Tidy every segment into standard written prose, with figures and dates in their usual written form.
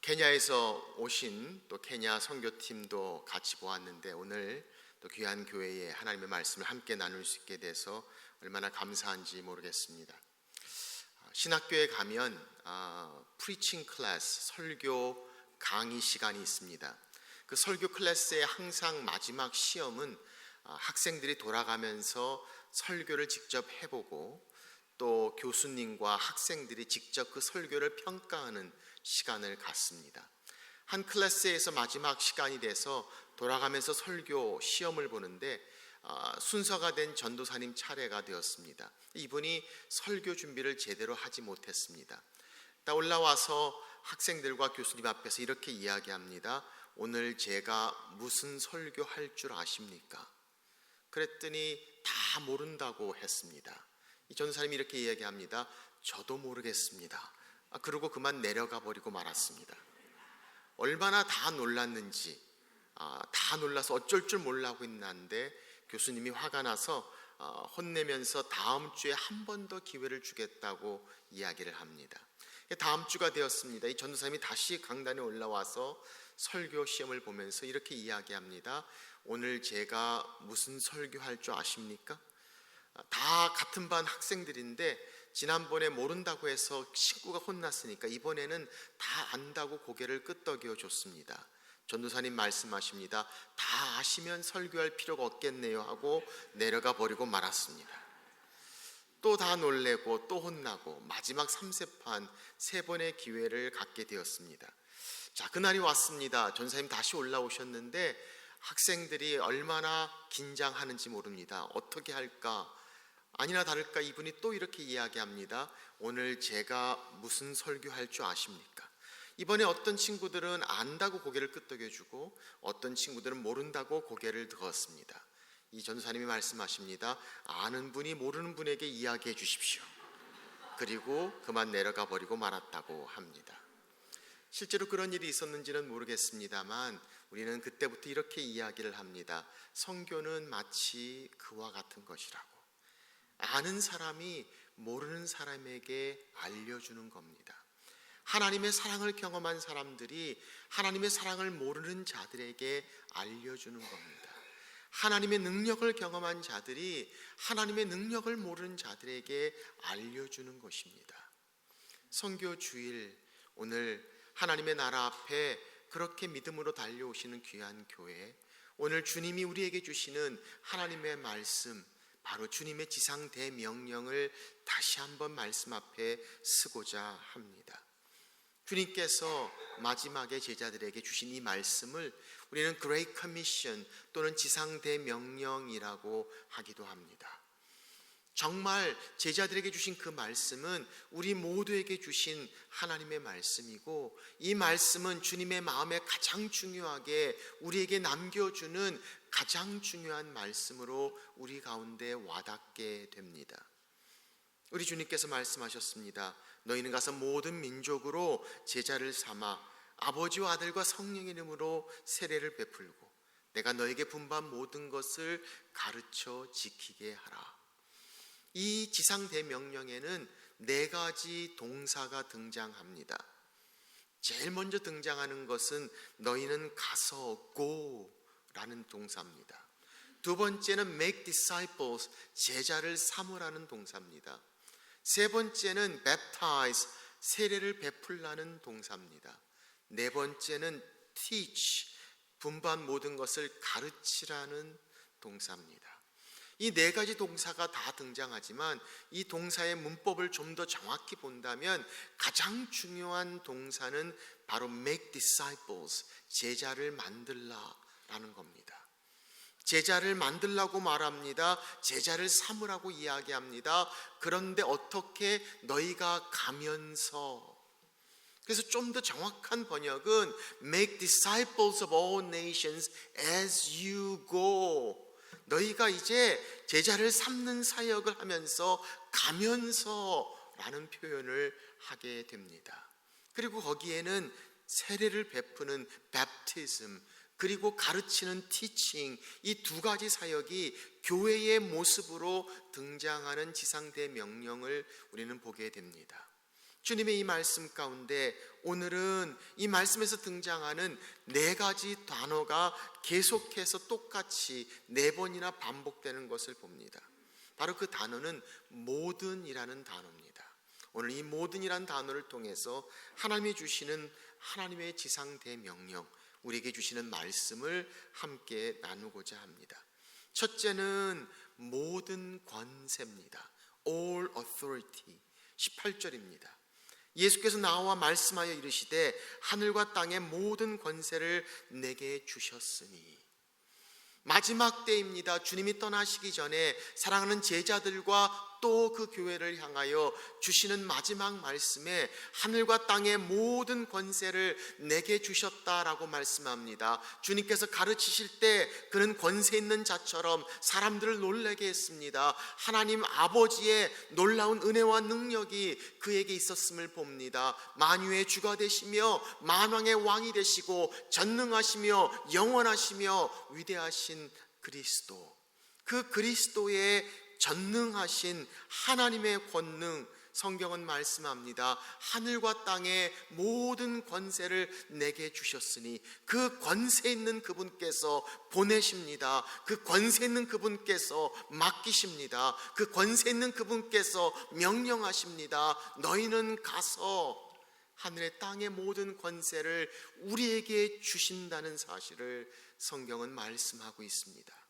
케냐에서 오신 또 케냐 선교팀도 같이 보았는데 오늘 또 귀한 교회에 하나님의 말씀을 함께 나눌 수 있게 돼서 얼마나 감사한지 모르겠습니다. 신학교에 가면 프리칭 클래스, 설교 강의 시간이 있습니다. 그 설교 클래스의 항상 마지막 시험은 학생들이 돌아가면서 설교를 직접 해보고 또 교수님과 학생들이 직접 그 설교를 평가하는 시간을 갖습니다. 한 클래스에서 마지막 시간이 돼서 돌아가면서 설교 시험을 보는데 순서가 된 전도사님 차례가 되었습니다. 이분이 설교 준비를 제대로 하지 못했습니다. 올라와서 학생들과 교수님 앞에서 이렇게 이야기합니다. 오늘 제가 무슨 설교할 줄 아십니까? 그랬더니 다 모른다고 했습니다. 이 전도사님이 이렇게 이야기합니다. 저도 모르겠습니다. 그러고 그만 내려가 버리고 말았습니다. 얼마나 다 놀랐는지, 다 놀라서 어쩔 줄 몰라고 있는데 교수님이 화가 나서 혼내면서 다음 주에 한 번 더 기회를 주겠다고 이야기를 합니다. 다음 주가 되었습니다. 이 전도사님이 다시 강단에 올라와서 설교 시험을 보면서 이렇게 이야기합니다. 오늘 제가 무슨 설교할 줄 아십니까? 다 같은 반 학생들인데 지난번에 모른다고 해서 친구가 혼났으니까 이번에는 다 안다고 고개를 끄덕여 줬습니다. 전도사님 말씀하십니다. 다 아시면 설교할 필요가 없겠네요 하고 내려가 버리고 말았습니다. 또 다 놀래고 또 혼나고 마지막 3세판 3번의 기회를 갖게 되었습니다. 자, 그날이 왔습니다. 전도사님 다시 올라오셨는데 학생들이 얼마나 긴장하는지 모릅니다. 어떻게 할까? 아니나 다를까 이분이 또 이렇게 이야기합니다. 오늘 제가 무슨 설교할 줄 아십니까? 이번에 어떤 친구들은 안다고 고개를 끄덕여주고 어떤 친구들은 모른다고 고개를 들었습니다. 이 전도사님이 말씀하십니다. 아는 분이 모르는 분에게 이야기해 주십시오. 그리고 그만 내려가 버리고 말았다고 합니다. 실제로 그런 일이 있었는지는 모르겠습니다만 우리는 그때부터 이렇게 이야기를 합니다. 선교는 마치 그와 같은 것이라고. 아는 사람이 모르는 사람에게 알려주는 겁니다. 하나님의 사랑을 경험한 사람들이 하나님의 사랑을 모르는 자들에게 알려주는 겁니다. 하나님의 능력을 경험한 자들이 하나님의 능력을 모르는 자들에게 알려주는 것입니다. 선교 주일, 오늘 하나님의 나라 앞에 그렇게 믿음으로 달려오시는 귀한 교회, 오늘 주님이 우리에게 주시는 하나님의 말씀, 바로 주님의 지상 대명령을 다시 한번 말씀 앞에 쓰고자 합니다. 주님께서 마지막에 제자들에게 주신 이 말씀을 우리는 Great Commission 또는 지상 대명령이라고 하기도 합니다. 정말 제자들에게 주신 그 말씀은 우리 모두에게 주신 하나님의 말씀이고 이 말씀은 주님의 마음에 가장 중요하게 우리에게 남겨주는 가장 중요한 말씀으로 우리 가운데 와닿게 됩니다. 우리 주님께서 말씀하셨습니다. 너희는 가서 모든 민족으로 제자를 삼아 아버지와 아들과 성령의 이름으로 세례를 베풀고 내가 너에게 분부한 모든 것을 가르쳐 지키게 하라. 이 지상 대명령에는 4가지 동사가 등장합니다. 제일 먼저 등장하는 것은 너희는 가서 go라는 동사입니다. 두 번째는 make disciples, 제자를 삼으라는 동사입니다. 세 번째는 baptize, 세례를 베풀라는 동사입니다. 네 번째는 teach, 분부한 모든 것을 가르치라는 동사입니다. 이 4가지 동사가 다 등장하지만 이 동사의 문법을 좀 더 정확히 본다면 가장 중요한 동사는 바로 make disciples, 제자를 만들라라는 겁니다. 제자를 만들라고 말합니다. 제자를 삼으라고 이야기합니다. 그런데 어떻게 너희가 가면서, 그래서 좀 더 정확한 번역은 make disciples of all nations as you go. 너희가 이제 제자를 삼는 사역을 하면서 가면서라는 표현을 하게 됩니다. 그리고 거기에는 세례를 베푸는 baptism, 그리고 가르치는 teaching, 이 2가지 사역이 교회의 모습으로 등장하는 지상대 명령을 우리는 보게 됩니다. 주님의 이 말씀 가운데 오늘은 이 말씀에서 등장하는 네 가지 단어가 계속해서 똑같이 네 번이나 반복되는 것을 봅니다. 바로 그 단어는 모든이라는 단어입니다. 오늘 이 모든이라는 단어를 통해서 하나님이 주시는 하나님의 지상대명령, 우리에게 주시는 말씀을 함께 나누고자 합니다. 첫째는 모든 권세입니다. All authority. 18절입니다. 예수께서 나와 말씀하여 이르시되 하늘과 땅의 모든 권세를 내게 주셨으니. 마지막 때입니다. 주님이 떠나시기 전에 사랑하는 제자들과 또 그 교회를 향하여 주시는 마지막 말씀에 하늘과 땅의 모든 권세를 내게 주셨다라고 말씀합니다. 주님께서 가르치실 때 그는 권세 있는 자처럼 사람들을 놀라게 했습니다. 하나님 아버지의 놀라운 은혜와 능력이 그에게 있었음을 봅니다. 만유의 주가 되시며 만왕의 왕이 되시고 전능하시며 영원하시며 위대하신 그리스도, 그 그리스도의 전능하신 하나님의 권능, 성경은 말씀합니다. 하늘과 땅의 모든 권세를 내게 주셨으니 그 권세 있는 그분께서 보내십니다. 그 권세 있는 그분께서 맡기십니다. 그 권세 있는 그분께서 명령하십니다. 너희는 가서 하늘의 땅의 모든 권세를 우리에게 주신다는 사실을 성경은 말씀하고 있습니다.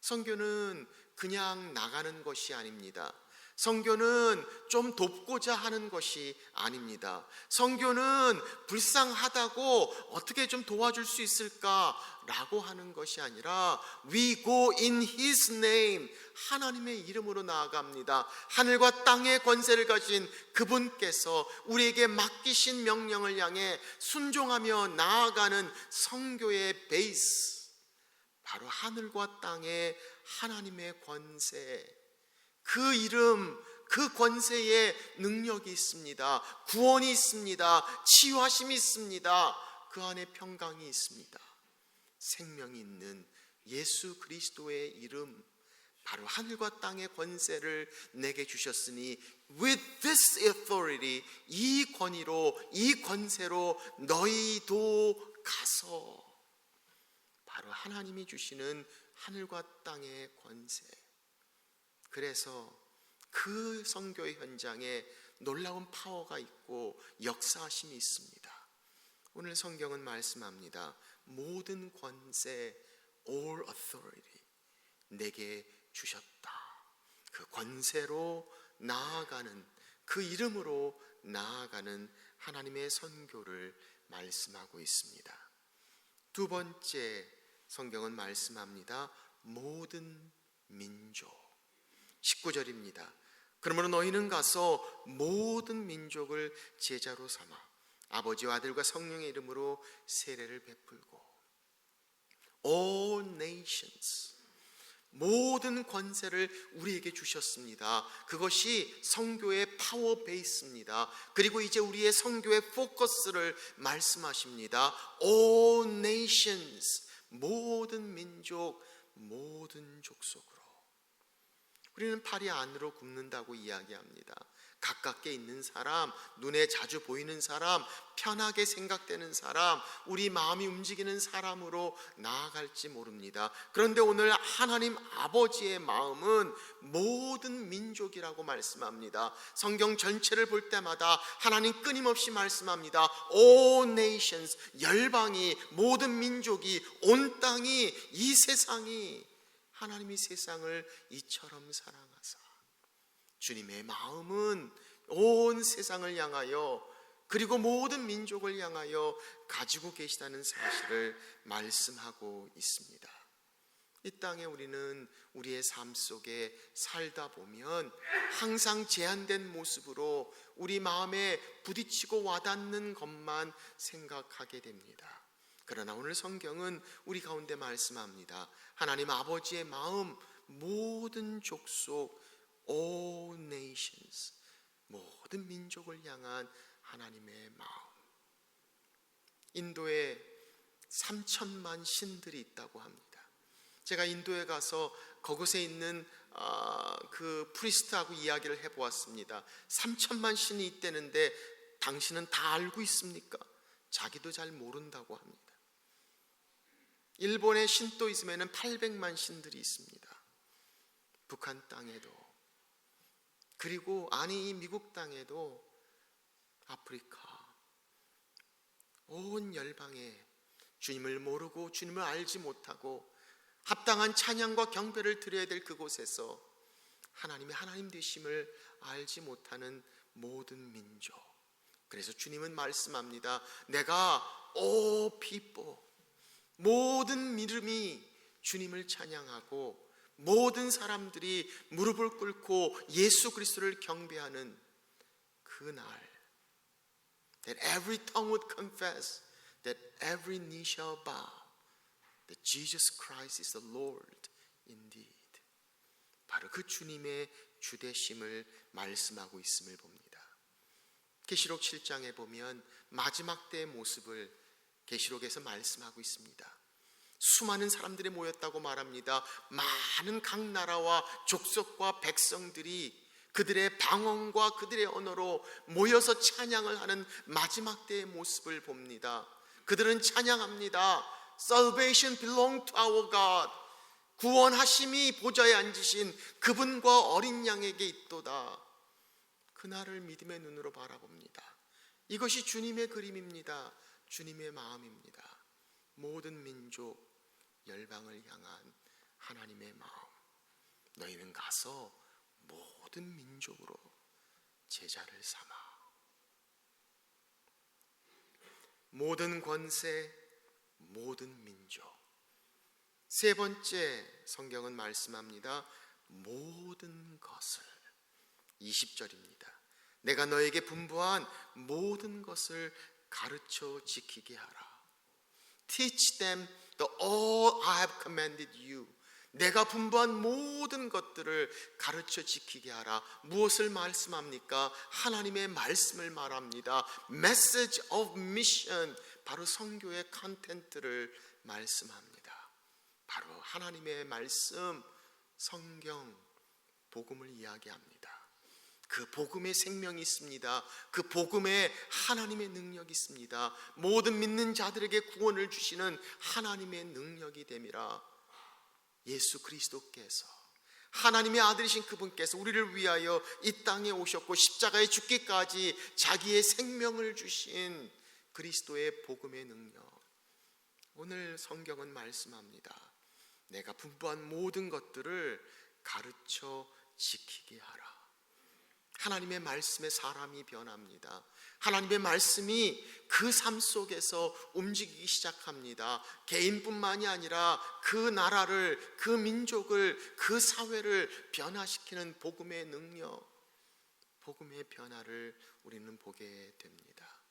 선교는 그냥 나가는 것이 아닙니다. 선교는 좀 돕고자 하는 것이 아닙니다. 선교는 불쌍하다고 어떻게 좀 도와줄 수 있을까라고 하는 것이 아니라 We go in His name, 하나님의 이름으로 나아갑니다. 하늘과 땅의 권세를 가진 그분께서 우리에게 맡기신 명령을 향해 순종하며 나아가는 선교의 베이스, 바로 하늘과 땅의 하나님의 권세, 그 이름, 그 권세에 능력이 있습니다. 구원이 있습니다. 치유하심이 있습니다. 그 안에 평강이 있습니다. 생명이 있는 예수 그리스도의 이름, 바로 하늘과 땅의 권세를 내게 주셨으니 With this authority, 이 권위로, 이 권세로 너희도 가서, 바로 하나님이 주시는 하늘과 땅의 권세. 그래서 그 선교의 현장에 놀라운 파워가 있고 역사하심이 있습니다. 오늘 성경은 말씀합니다. 모든 권세, all authority 내게 주셨다. 그 권세로 나아가는, 그 이름으로 나아가는 하나님의 선교를 말씀하고 있습니다. 두 번째, 성경은 말씀합니다. 모든 민족. 19절입니다. 그러므로 너희는 가서 모든 민족을 제자로 삼아 아버지와 아들과 성령의 이름으로 세례를 베풀고. All nations, 모든 권세를 우리에게 주셨습니다. 그것이 선교의 파워 베이스입니다. 그리고 이제 우리의 선교의 포커스를 말씀하십니다. All nations, 모든 민족, 모든 족속으로. 우리는 팔이 안으로 굽는다고 이야기합니다. 가깝게 있는 사람, 눈에 자주 보이는 사람, 편하게 생각되는 사람, 우리 마음이 움직이는 사람으로 나아갈지 모릅니다. 그런데 오늘 하나님 아버지의 마음은 모든 민족이라고 말씀합니다. 성경 전체를 볼 때마다 하나님 끊임없이 말씀합니다. All nations, 열방이, 모든 민족이, 온 땅이, 이 세상이, 하나님이 세상을 이처럼 사랑하사. 주님의 마음은 온 세상을 향하여, 그리고 모든 민족을 향하여 가지고 계시다는 사실을 말씀하고 있습니다. 이 땅에 우리는 우리의 삶 속에 살다 보면 항상 제한된 모습으로 우리 마음에 부딪히고 와닿는 것만 생각하게 됩니다. 그러나 오늘 성경은 우리 가운데 말씀합니다. 하나님 아버지의 마음, 모든 족속, all nations, 모든 민족을 향한 하나님의 마음. 인도에 3천만 신들이 있다고 합니다. 제가 인도에 가서 그곳에 있는 그 프리스트하고 이야기를 해보았습니다. 3천만 신이 있다는데 당신은 다 알고 있습니까? 자기도 잘 모른다고 합니다. 일본의 신도이즘에는 800만 신들이 있습니다. 북한 땅에도, 그리고 이 미국 땅에도, 아프리카 온 열방에 주님을 모르고 주님을 알지 못하고 합당한 찬양과 경배를 드려야 될 그곳에서 하나님의 하나님 되심을 알지 못하는 모든 민족, 그래서 주님은 말씀합니다. 내가 all people, 모든 믿음이 주님을 찬양하고 모든 사람들이 무릎을 꿇고 예수 그리스도를 경배하는 그날, that every tongue would confess, that every knee shall bow, that Jesus Christ is the Lord indeed. 바로 그 주님의 주되심을 말씀하고 있음을 봅니다. 계시록 7장에 보면 마지막 때의 모습을 계시록에서 말씀하고 있습니다. 수많은 사람들이 모였다고 말합니다. 많은 각 나라와 족속과 백성들이 그들의 방언과 그들의 언어로 모여서 찬양을 하는 마지막 때의 모습을 봅니다. 그들은 찬양합니다. Salvation belong to our God. 구원하심이 보좌에 앉으신 그분과 어린 양에게 있도다. 그날을 믿음의 눈으로 바라봅니다. 이것이 주님의 그림입니다. 주님의 마음입니다. 모든 민족, 열방을 향한 하나님의 마음. 너희는 가서 모든 민족으로 제자를 삼아. 모든 권세, 모든 민족. 세 번째 성경은 말씀합니다. 모든 것을, 20절입니다. 내가 너에게 분부한 모든 것을 가르쳐 지키게 하라. Teach them the all I have commanded you. 내가 분부한 모든 것들을 가르쳐 지키게 하라. 무엇을 말씀합니까? 하나님의 말씀을 말합니다. Message of mission, 바로 선교의 컨텐츠를 말씀합니다. 바로 하나님의 말씀, 성경, 복음을 이야기합니다. 그 복음에 생명이 있습니다. 그 복음에 하나님의 능력이 있습니다. 모든 믿는 자들에게 구원을 주시는 하나님의 능력이 됨이라. 예수 그리스도께서, 하나님의 아들이신 그분께서 우리를 위하여 이 땅에 오셨고 십자가에 죽기까지 자기의 생명을 주신 그리스도의 복음의 능력. 오늘 성경은 말씀합니다. 내가 분부한 모든 것들을 가르쳐 지키게 하라. 하나님의 말씀에 사람이 변합니다. 하나님의 말씀이 그 삶 속에서 움직이기 시작합니다. 개인뿐만이 아니라 그 나라를, 그 민족을, 그 사회를 변화시키는 복음의 능력, 복음의 변화를 우리는 보게 됩니다.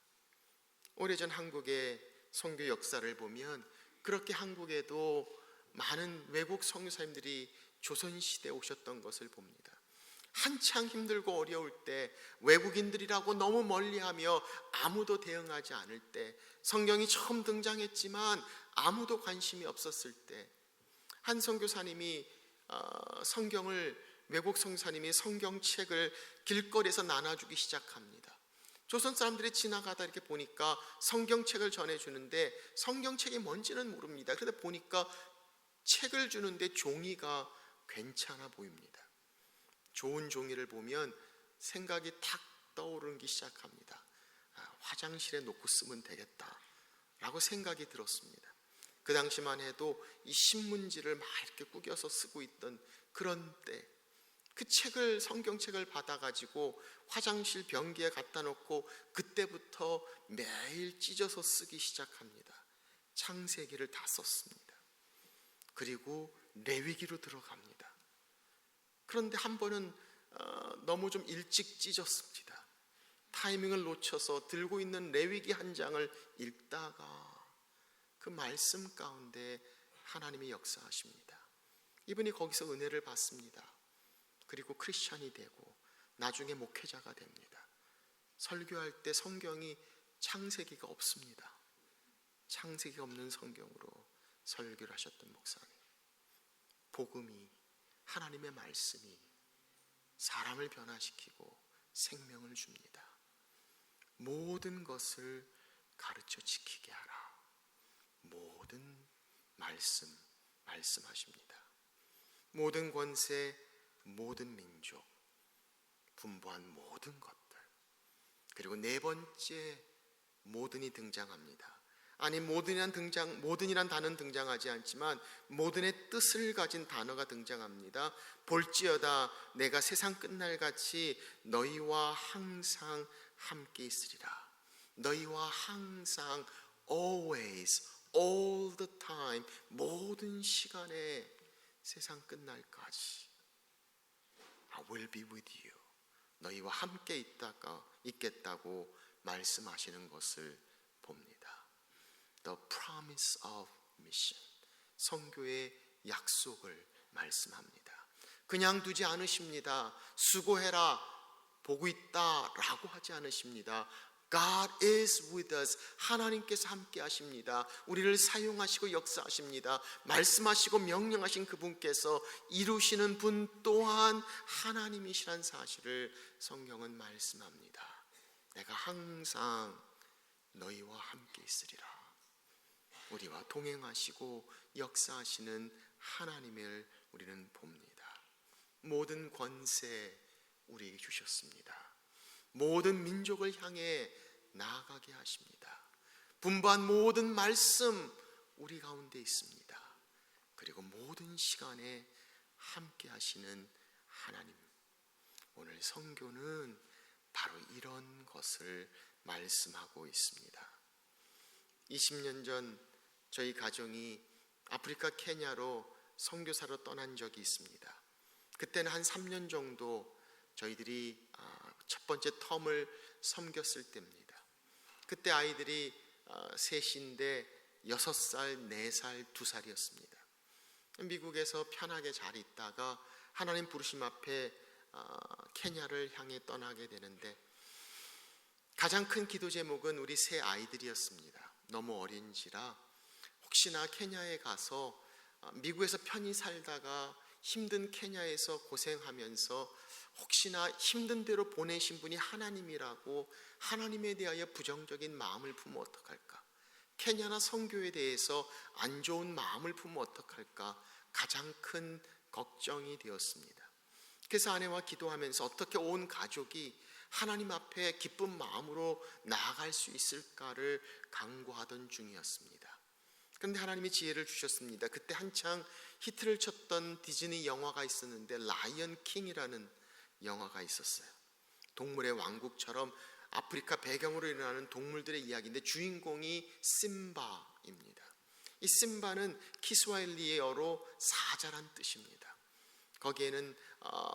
오래전 한국의 선교 역사를 보면 그렇게 한국에도 많은 외국 선교사님들이 조선시대에 오셨던 것을 봅니다. 한창 힘들고 어려울 때, 외국인들이라고 너무 멀리하며 아무도 대응하지 않을 때, 성경이 처음 등장했지만 아무도 관심이 없었을 때, 한 선교사님이 외국 선교사님이 성경책을 길거리에서 나눠주기 시작합니다. 조선 사람들이 지나가다 이렇게 보니까 성경책을 전해주는데 성경책이 뭔지는 모릅니다. 그런데 보니까 책을 주는데 종이가 괜찮아 보입니다. 좋은 종이를 보면 생각이 탁 떠오르기 시작합니다. 화장실에 놓고 쓰면 되겠다 라고 생각이 들었습니다. 그 당시만 해도 이 신문지를 막 이렇게 구겨서 쓰고 있던 그런 때, 그 책을, 성경책을 받아가지고 화장실 변기에 갖다 놓고 그때부터 매일 찢어서 쓰기 시작합니다. 창세기를 다 썼습니다. 그리고 레위기로 들어갑니다. 그런데 한 번은 너무 좀 일찍 찢었습니다. 타이밍을 놓쳐서 들고 있는 레위기 한 장을 읽다가 그 말씀 가운데 하나님이 역사하십니다. 이분이 거기서 은혜를 받습니다. 그리고 크리스찬이 되고 나중에 목회자가 됩니다. 설교할 때 성경이 창세기가 없습니다. 창세기가 없는 성경으로 설교를 하셨던 목사님. 복음이 하나님의 말씀이 사람을 변화시키고 생명을 줍니다. 모든 것을 가르쳐 지키게 하라. 모든 말씀하십니다. 모든 권세, 모든 민족, 분부한 모든 것들. 그리고 네 번째 모든이 등장합니다. 아니, 모든이란 단어는 등장하지 않지만 모든의 뜻을 가진 단어가 등장합니다. 볼지어다 내가 세상 끝날같이 너희와 항상 함께 있으리라. 너희와 항상, always, all the time, 모든 시간에, 세상 끝날까지 I will be with you. 너희와 함께 있겠다고 말씀하시는 것을 봅니다. The promise of mission, 선교의 약속을 말씀합니다. 그냥 두지 않으십니다. 수고해라, 보고 있다 라고 하지 않으십니다. God is with us. 하나님께서 함께 하십니다. 우리를 사용하시고 역사하십니다. 말씀하시고 명령하신 그분께서 이루시는 분 또한 하나님이시란 사실을 성경은 말씀합니다. 내가 항상 너희와 함께 있으리라. 우리와 동행하시고 역사하시는 하나님을 우리는 봅니다. 모든 권세 우리에게 주셨습니다. 모든 민족을 향해 나아가게 하십니다. 분부한 모든 말씀 우리 가운데 있습니다. 그리고 모든 시간에 함께 하시는 하나님. 오늘 성교는 바로 이런 것을 말씀하고 있습니다. 20년 전 저희 가정이 아프리카 케냐로 선교사로 떠난 적이 있습니다. 그때는 한 3년 정도 저희들이 첫 번째 텀을 섬겼을 때입니다. 그때 아이들이 셋인데 6살, 4살, 2살이었습니다. 미국에서 편하게 잘 있다가 하나님 부르심 앞에 케냐를 향해 떠나게 되는데 가장 큰 기도 제목은 우리 세 아이들이었습니다. 너무 어린지라 혹시나 케냐에 가서 미국에서 편히 살다가 힘든 케냐에서 고생하면서 혹시나 힘든 대로 보내신 분이 하나님이라고 하나님에 대하여 부정적인 마음을 품으면 어떡할까? 케냐나 선교에 대해서 안 좋은 마음을 품으면 어떡할까? 가장 큰 걱정이 되었습니다. 그래서 아내와 기도하면서 어떻게 온 가족이 하나님 앞에 기쁜 마음으로 나아갈 수 있을까를 간구하던 중이었습니다. 그런데 하나님이 지혜를 주셨습니다. 그때 한창 히트를 쳤던 디즈니 영화가 있었는데 라이언 킹이라는 영화가 있었어요. 동물의 왕국처럼 아프리카 배경으로 일어나는 동물들의 이야기인데 주인공이 심바입니다. 이 심바는 키스와힐리어로 사자란 뜻입니다. 거기에는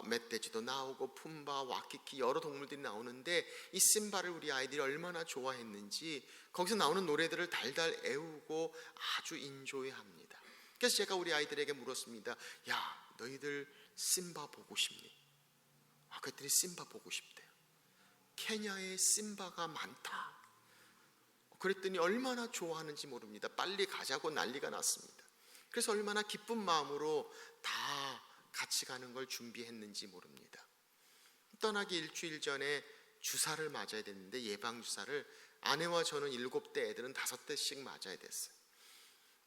멧돼지도 나오고 푼바, 와키키 여러 동물들이 나오는데 이 심바를 우리 아이들이 얼마나 좋아했는지 거기서 나오는 노래들을 달달 애우고 아주 인조해합니다. 그래서 제가 우리 아이들에게 물었습니다. 야, 너희들 심바 보고 싶니? 그랬더니 심바 보고 싶대요. 케냐에 심바가 많다. 그랬더니 얼마나 좋아하는지 모릅니다. 빨리 가자고 난리가 났습니다. 그래서 얼마나 기쁜 마음으로 다 같이 가는 걸 준비했는지 모릅니다. 떠나기 일주일 전에 주사를 맞아야 됐는데 예방주사를 아내와 저는 7대, 애들은 5대씩 맞아야 됐어요.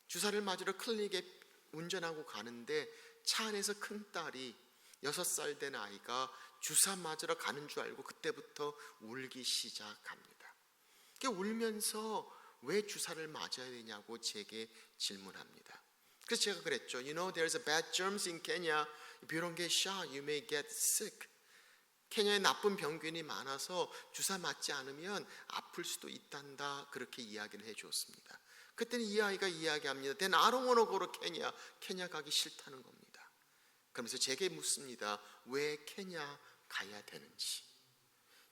주사를 맞으러 클리닉에 운전하고 가는데 차 안에서 큰딸이 6살 된 아이가 주사 맞으러 가는 줄 알고 그때부터 울기 시작합니다. 울면서 왜 주사를 맞아야 되냐고 제게 질문합니다. 그래서 제가 그랬죠. You know, there's a bad germs in Kenya. If you don't get shot, you may get sick. 케냐에 나쁜 병균이 많아서 주사 맞지 않으면 아플 수도 있단다. 그렇게 이야기를 해주었습니다. 그때는 이 아이가 이야기합니다. Then I don't want to go to Kenya. 케냐 가기 싫다는 겁니다. 그러면서 제게 묻습니다. 왜 케냐 가야 되는지.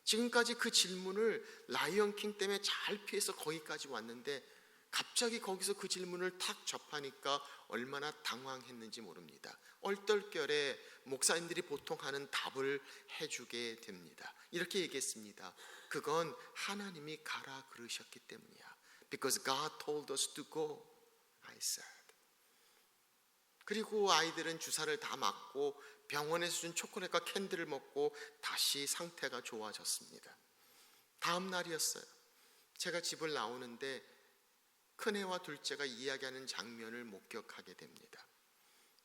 지금까지 그 질문을 라이언 킹 때문에 잘 피해서 거기까지 왔는데 갑자기 거기서 그 질문을 탁 접하니까 얼마나 당황했는지 모릅니다. 얼떨결에 목사님들이 보통 하는 답을 해주게 됩니다. 이렇게 얘기했습니다. 그건 하나님이 가라 그러셨기 때문이야. Because God told us to go, I said. 그리고 아이들은 주사를 다 맞고 병원에서 준 초콜릿과 캔디를 먹고 다시 상태가 좋아졌습니다. 다음 날이었어요. 제가 집을 나오는데 큰애와 둘째가 이야기하는 장면을 목격하게 됩니다.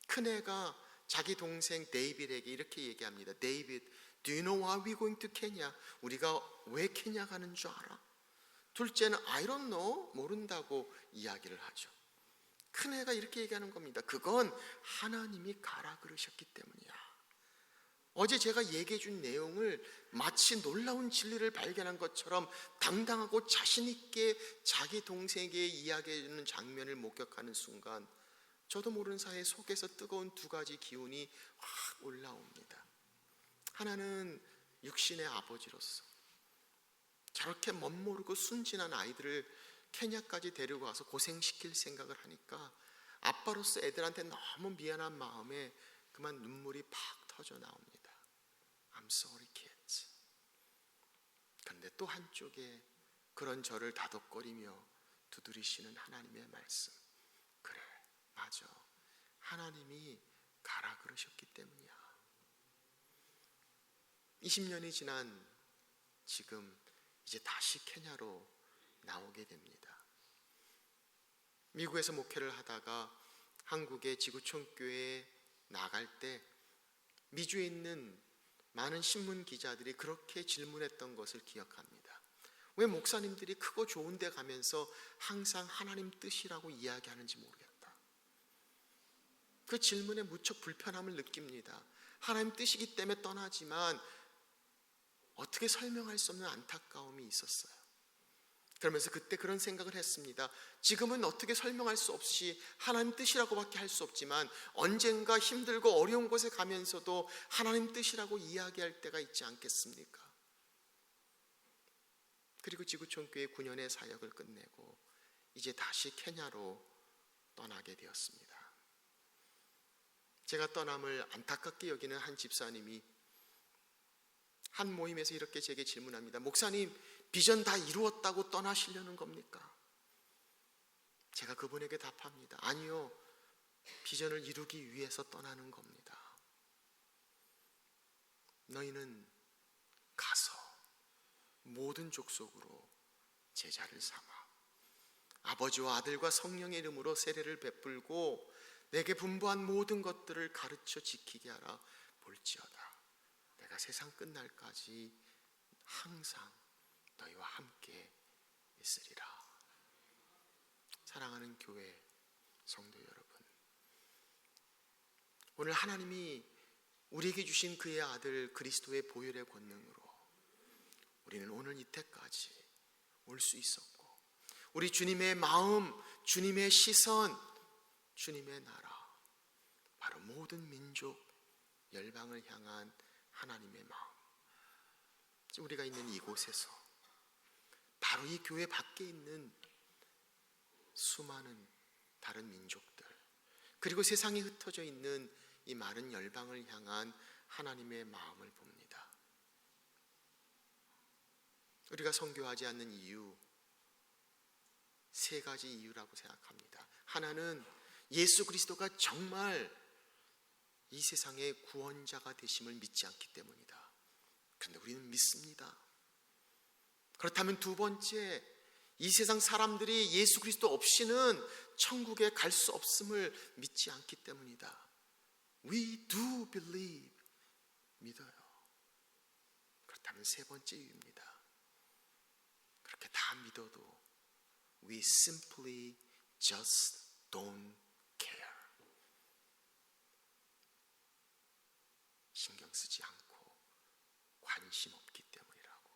큰애가 자기 동생 데이빗에게 이렇게 얘기합니다. 데이빗, do you know why we're going to Kenya? 우리가 왜 케냐 가는 줄 알아? 둘째는 I don't know, 모른다고 이야기를 하죠. 큰애가 이렇게 얘기하는 겁니다. 그건 하나님이 가라 그러셨기 때문이야. 어제 제가 얘기해 준 내용을 마치 놀라운 진리를 발견한 것처럼 당당하고 자신 있게 자기 동생에게 이야기해 주는 장면을 목격하는 순간 저도 모르는 사이에 속에서 뜨거운 두 가지 기운이 확 올라옵니다. 하나는 육신의 아버지로서 저렇게 멋모르고 순진한 아이들을 케냐까지 데리고 와서 고생시킬 생각을 하니까 아빠로서 애들한테 너무 미안한 마음에 그만 눈물이 팍 터져 나옵니다. I'm sorry kids. 그런데 또 한쪽에 그런 저를 다독거리며 두드리시는 하나님의 말씀. 그래, 맞아. 하나님이 가라 그러셨기 때문이야. 20년이 지난 지금 이제 다시 케냐로 나오게 됩니다. 미국에서 목회를 하다가 한국의 지구촌교회에 나갈 때 미주에 있는 많은 신문 기자들이 그렇게 질문했던 것을 기억합니다. 왜 목사님들이 크고 좋은 데 가면서 항상 하나님 뜻이라고 이야기하는지 모르겠다. 그 질문에 무척 불편함을 느낍니다. 하나님 뜻이기 때문에 떠나지만 어떻게 설명할 수 없는 안타까움이 있었어요. 그러면서 그때 그런 생각을 했습니다. 지금은 어떻게 설명할 수 없이 하나님 뜻이라고밖에 할 수 없지만 언젠가 힘들고 어려운 곳에 가면서도 하나님 뜻이라고 이야기할 때가 있지 않겠습니까? 그리고 지구촌교회 9년의 사역을 끝내고 이제 다시 케냐로 떠나게 되었습니다. 제가 떠남을 안타깝게 여기는 한 집사님이 한 모임에서 이렇게 제게 질문합니다. 목사님, 비전 다 이루었다고 떠나시려는 겁니까? 제가 그분에게 답합니다. 아니요, 비전을 이루기 위해서 떠나는 겁니다. 너희는 가서 모든 족속으로 제자를 삼아 아버지와 아들과 성령의 이름으로 세례를 베풀고 내게 분부한 모든 것들을 가르쳐 지키게 하라. 볼지어다 내가 세상 끝날까지 항상 너희와 함께 있으리라. 사랑하는 교회 성도 여러분, 오늘 하나님이 우리에게 주신 그의 아들 그리스도의 보혈의 권능으로 우리는 오늘 이때까지 올 수 있었고, 우리 주님의 마음, 주님의 시선, 주님의 나라, 바로 모든 민족, 열방을 향한 하나님의 마음, 우리가 있는 이곳에서 바로 이 교회 밖에 있는 수많은 다른 민족들, 그리고 세상에 흩어져 있는 이 많은 열방을 향한 하나님의 마음을 봅니다. 우리가 선교하지 않는 이유, 세 가지 이유라고 생각합니다. 하나는 예수 그리스도가 정말 이 세상의 구원자가 되심을 믿지 않기 때문이다. 그런데 우리는 믿습니다. 그렇다면 두 번째, 이 세상 사람들이 예수 그리스도 없이는 천국에 갈 수 없음을 믿지 않기 때문이다. We do believe, 믿어요. 그렇다면 세 번째 이유입니다. 그렇게 다 믿어도 we simply just don't care. 신경 쓰지 않고 관심 없기 때문이라고.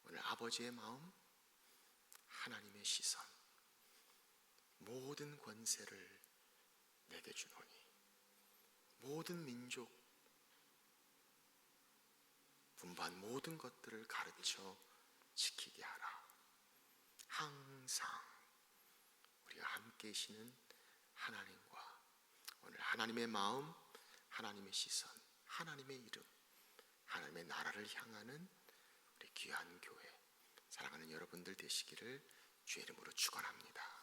오늘 아버지의 마음, 하나님의 시선, 모든 권세를 내게 주노니 모든 민족, 분부한 모든 것들을 가르쳐 지키게 하라. 항상 우리가 함께 계시는 하나님과 오늘 하나님의 마음, 하나님의 시선, 하나님의 이름, 하나님의 나라를 향하는 우리 귀한 교회, 사랑하는 여러분들 되시기를 주의 이름으로 축원합니다.